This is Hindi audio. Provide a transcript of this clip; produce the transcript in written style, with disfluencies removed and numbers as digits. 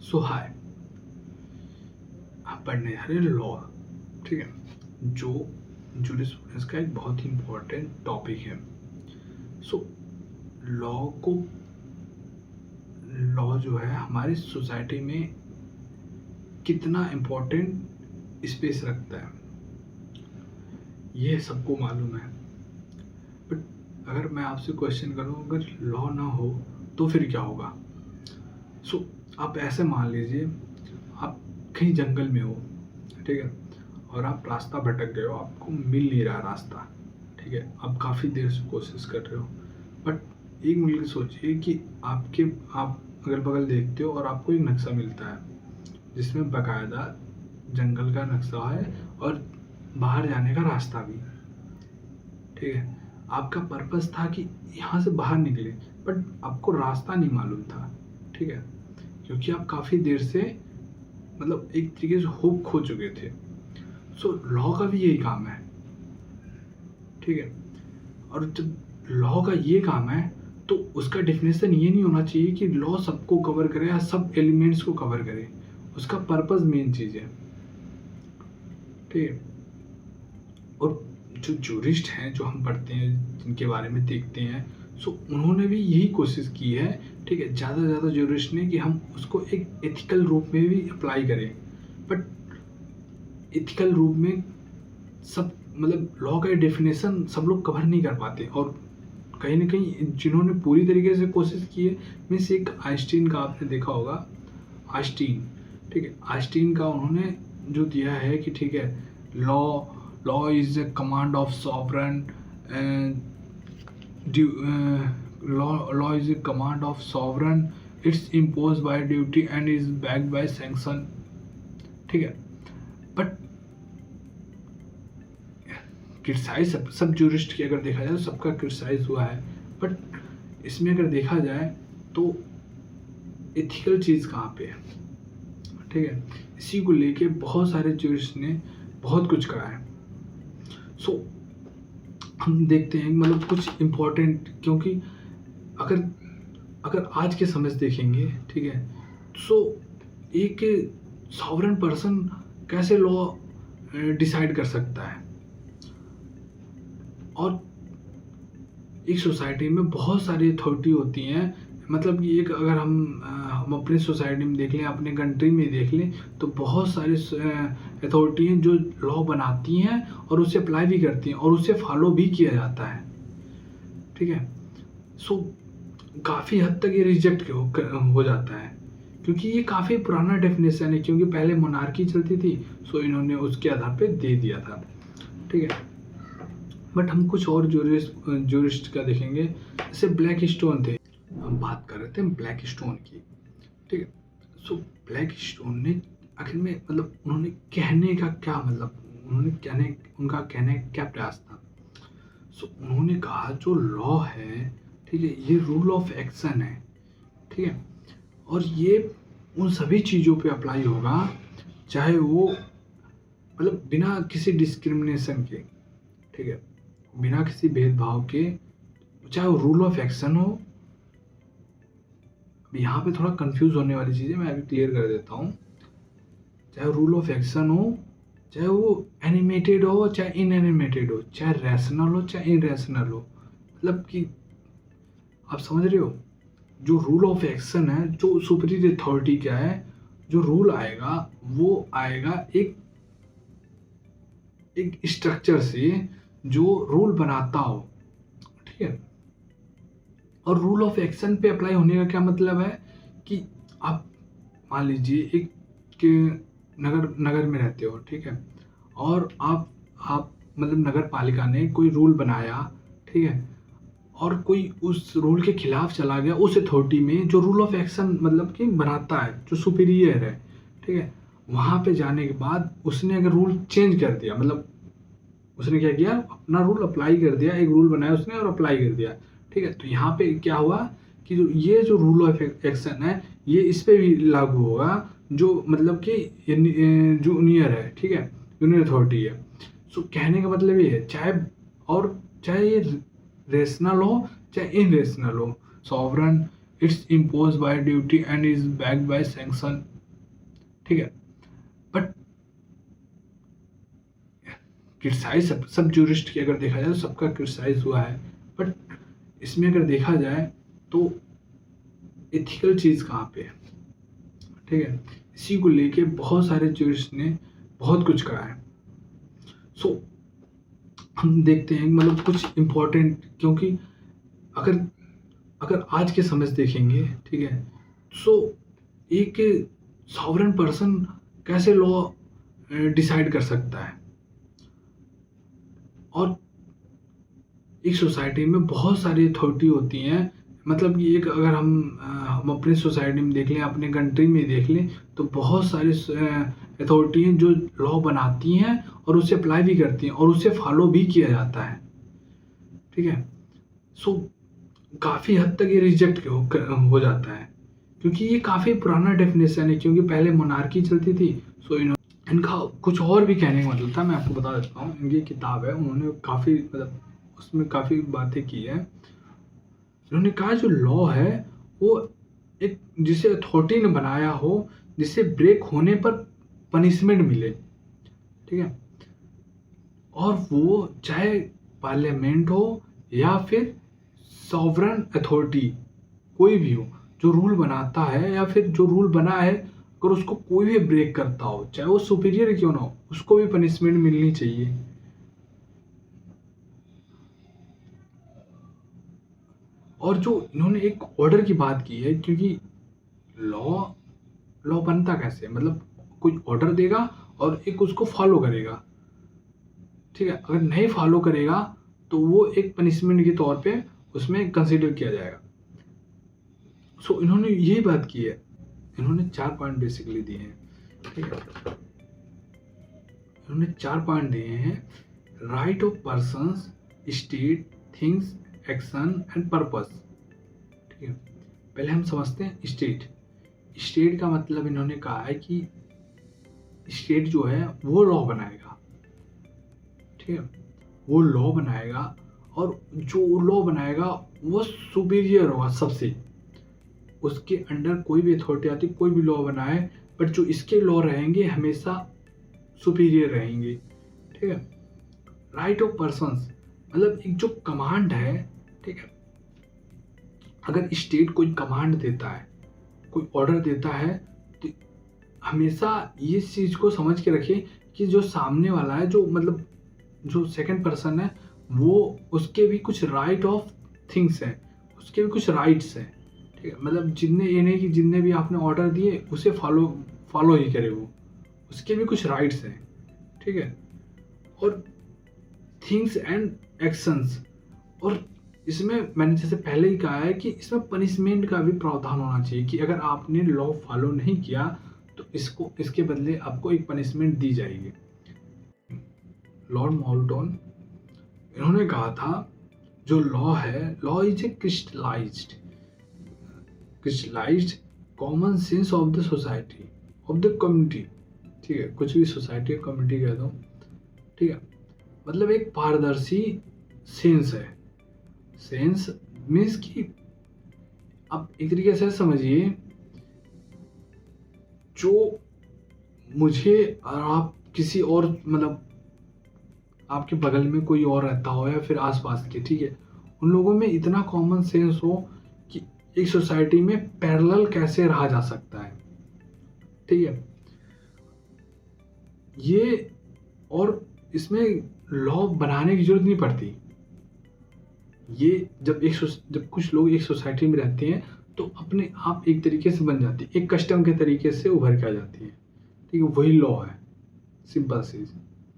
सो हाय, आप पढ़ने जा रहे हैं लॉ। ठीक है, जो जूरिस्प्रूडेंस का एक बहुत ही इम्पोर्टेंट टॉपिक है। सो लॉ को लॉ जो है हमारी सोसाइटी में कितना इम्पोर्टेंट स्पेस रखता है ये सबको मालूम है। बट अगर मैं आपसे क्वेश्चन करूं, अगर लॉ ना हो तो फिर क्या होगा? सो आप ऐसे मान लीजिए, आप कहीं जंगल में हो, ठीक है, और आप रास्ता भटक गए हो, आपको मिल नहीं रहा रास्ता। ठीक है, आप काफ़ी देर से कोशिश कर रहे हो, बट एक मिनट सोचिए कि आप अगल बगल देखते हो और आपको एक नक्शा मिलता है जिसमें बाकायदा जंगल का नक्शा है और बाहर जाने का रास्ता भी। ठीक है, आपका पर्पस था कि यहाँ से बाहर निकले, बट आपको रास्ता नहीं मालूम था। ठीक है, क्योंकि आप काफ़ी देर से मतलब एक तरीके से होप खो चुके थे। सो लॉ का भी यही काम है। ठीक है, और जब लॉ का ये काम है तो उसका डेफिनेशन ये नहीं होना चाहिए कि लॉ सबको कवर करे या सब एलिमेंट्स को कवर करे। उसका पर्पस मेन चीज़ है। ठीक है, और जो जूरिस्ट हैं, जो हम पढ़ते हैं, जिनके बारे में देखते हैं, सो उन्होंने भी यही कोशिश की है। ठीक है, ज़्यादा से ज़्यादा जूरिस्ट ने कि हम उसको एक एथिकल रूप में भी अप्लाई करें। बट एथिकल रूप में सब मतलब लॉ का डेफिनेशन सब लोग कवर नहीं कर पाते, और कहीं ना कहीं जिन्होंने पूरी तरीके से कोशिश की है, मीन्स एक आइंस्टीन का आपने देखा होगा, आइंस्टीन। ठीक है, आइंस्टीन का उन्होंने जो दिया है कि ठीक है, law is a command of sovereign, law is a command of sovereign, it's impose by duty and is backed by sanction. ठीक है, बट क्रिटिसाइज सब जूरिस्ट की अगर देखा जाए तो सबका क्रिटिसाइज हुआ है, बट इसमें अगर देखा जाए तो एथिकल चीज़ कहाँ पे है? ठीक है, इसी को लेके बहुत सारे जूरिस्ट ने बहुत कुछ कहा है। सो हम देखते हैं मतलब कुछ इम्पोर्टेंट, क्योंकि अगर आज के समय से देखेंगे, ठीक है, सो एक सॉवरेन पर्सन कैसे लॉ डिसाइड कर सकता है? और एक सोसाइटी में बहुत सारी अथॉरिटी होती हैं। मतलब कि एक अगर हम अपनी सोसाइटी में देख लें, अपने कंट्री में देख लें, तो बहुत सारी अथॉरिटी हैं जो लॉ बनाती हैं और उसे अप्लाई भी करती हैं और उसे फॉलो भी किया जाता है। ठीक है, सो काफ़ी हद तक ये रिजेक्ट हो जाता है, क्योंकि ये काफ़ी पुराना डेफिनेशन है, क्योंकि पहले मोनार्की चलती थी, सो इन्होंने उसके आधार पे दे दिया था। ठीक है, बट हम कुछ और जूरिस्ट का देखेंगे, जैसे ब्लैक स्टोन थे, हम बात कर रहे थे ब्लैक स्टोन की। ठीक है, सो ब्लैक स्टोन ने आखिर में मतलब उन्होंने कहने का क्या मतलब, उनका कहने का क्या प्रयास था? सो उन्होंने कहा जो लॉ है, ठीक है, ये रूल ऑफ एक्शन है। ठीक है, और ये उन सभी चीज़ों पे अप्लाई होगा, चाहे वो मतलब बिना किसी डिस्क्रिमिनेशन के, ठीक है, बिना किसी भेदभाव के, चाहे वो रूल ऑफ एक्शन हो। यहाँ पे थोड़ा कंफ्यूज होने वाली चीज़ है, मैं अभी क्लियर कर देता हूँ। चाहे रूल ऑफ एक्शन हो, चाहे वो एनिमेटेड हो चाहे इनएनिमेटेड हो, चाहे रैशनल हो चाहे इनरैशनल हो, मतलब कि आप समझ रहे हो, जो रूल ऑफ एक्शन है, जो सुपीरियर अथॉरिटी क्या है, जो रूल आएगा वो आएगा एक स्ट्रक्चर से जो रूल बनाता हो। ठीक है, और रूल ऑफ एक्शन पे अप्लाई होने का क्या मतलब है कि आप मान लीजिए एक नगर में रहते हो, ठीक है, और आप मतलब नगर पालिका ने कोई रूल बनाया, ठीक है, और कोई उस रूल के खिलाफ चला गया उस अथॉरिटी में जो रूल ऑफ एक्शन मतलब कि बनाता है, जो सुपीरियर है। ठीक है, वहाँ पे जाने के बाद उसने अगर रूल चेंज कर दिया, मतलब उसने क्या किया, अपना रूल अप्लाई कर दिया, एक रूल बनाया उसने और अप्लाई कर दिया। ठीक है, तो यहाँ पे क्या हुआ कि जो रूल ऑफ एक्शन है, ये इस पे भी लागू होगा, जो मतलब कि जूनियर है, ठीक है, जूनियर अथॉरिटी है। सो कहने का मतलब ये है, चाहे ये रेशनल हो चाहे इनरेशनल हो, sovereign, it's impose by duty and is backed by sanction. ठीक है। बट क्रिटिसाइज सब जूरिस्ट की अगर देखा जाए तो सबका क्रिटिसाइज हुआ है, बट इसमें अगर देखा जाए तो एथिकल चीज़ कहाँ पे है, ठीक है। इसी को लेके बहुत सारे जूरिस्ट ने बहुत कुछ कहा है। सो हम देखते हैं मतलब कुछ इम्पोर्टेंट, क्योंकि अगर अगर आज के समय से देखेंगे, ठीक है, सो एक सॉवरेन पर्सन कैसे लॉ डिसाइड कर सकता है, और एक सोसाइटी में बहुत सारी अथॉरिटी होती हैं। मतलब कि एक अगर हम अपनी सोसाइटी में देख लें, अपने कंट्री में देख लें, तो बहुत सारी अथॉरिटी हैं जो लॉ बनाती हैं और उसे अप्लाई भी करती हैं और उसे फॉलो भी किया जाता है, ठीक है। सो काफ़ी हद तक ये रिजेक्ट हो जाता है, क्योंकि ये काफ़ी पुराना डेफिनेशन है, क्योंकि पहले मोनार्की चलती थी। सो इनका कुछ और भी कहने का मतलब था, मैं आपको बता देता हूँ। इनकी किताब है, उन्होंने काफ़ी मतलब उसमें काफ़ी बातें की है। उन्होंने कहा जो लॉ है वो एक जिसे अथॉरिटी ने बनाया हो, जिसे ब्रेक होने पर पनिशमेंट मिले, ठीक है, और वो चाहे पार्लियामेंट हो या फिर सॉवरन अथॉरिटी कोई भी हो, जो रूल बनाता है या फिर जो रूल बना है अगर उसको कोई भी ब्रेक करता हो, चाहे वो सुपीरियर क्यों ना हो, उसको भी पनिशमेंट मिलनी चाहिए। और जो इन्होंने एक ऑर्डर की बात की है, क्योंकि लॉ लॉ बनता कैसे, मतलब कोई ऑर्डर देगा और एक उसको फॉलो करेगा, ठीक है। अगर नहीं फॉलो करेगा तो वो एक पनिशमेंट के तौर पे उसमें कंसीडर किया जाएगा। सो इन्होंने यही बात की है। इन्होंने 4 पॉइंट बेसिकली दिए हैं, ठीक है। इन्होंने 4 पॉइंट दिए हैं: right of persons, state, things, action and purpose, ठीक है। पहले हम समझते हैं स्टेट। स्टेट का मतलब इन्होंने कहा है कि स्टेट जो है वो लॉ बनाएगा, ठीक है, वो लॉ बनाएगा, और जो लॉ बनाएगा वो सुपीरियर होगा सबसे, उसके अंडर कोई भी अथॉरिटी आती, कोई भी लॉ बनाए, बट जो इसके लॉ रहेंगे हमेशा सुपीरियर रहेंगे, ठीक है। राइट ऑफ पर्संस मतलब एक जो कमांड है, ठीक है, अगर स्टेट कोई कमांड देता है, कोई ऑर्डर देता है, तो हमेशा इस चीज़ को समझ के रखिए कि जो सामने वाला है, जो मतलब जो सेकंड पर्सन है, वो उसके भी कुछ राइट ऑफ थिंग्स हैं, उसके भी कुछ राइट्स हैं, ठीक है। मतलब जितने ये नहीं कि जितने भी आपने ऑर्डर दिए उसे फॉलो ही करे, वो उसके भी कुछ राइट्स हैं, ठीक है। और थिंग्स एंड एक्शंस, और इसमें मैंने जैसे पहले ही कहा है कि इसमें पनिशमेंट का भी प्रावधान होना चाहिए, कि अगर आपने लॉ फॉलो नहीं किया तो इसके बदले आपको एक पनिशमेंट दी जाएगी। लॉर्ड माउल्टन इन्होंने कहा था जो लॉ है, law is a crystallised common sense of the society, of the community, ठीक है, कुछ भी सोसाइटी कम्युनिटी कह दो, ठीक है। मतलब एक पारदर्शी सेंस है। सेंस मीन्स कि आप एक तरीके से समझिए, जो मुझे और आप किसी और मतलब आपके बगल में कोई और रहता हो या फिर आसपास के, ठीक है, उन लोगों में इतना कॉमन सेंस हो कि एक सोसाइटी में पैरेलल कैसे रहा जा सकता है, ठीक है। ये और इसमें लॉ बनाने की जरूरत नहीं पड़ती। ये जब कुछ लोग एक सोसाइटी में रहते हैं तो अपने आप एक तरीके से बन जाती है, एक कस्टम के तरीके से उभर के आ जाती है, ठीक है, वही लॉ है, सिंपल चीज।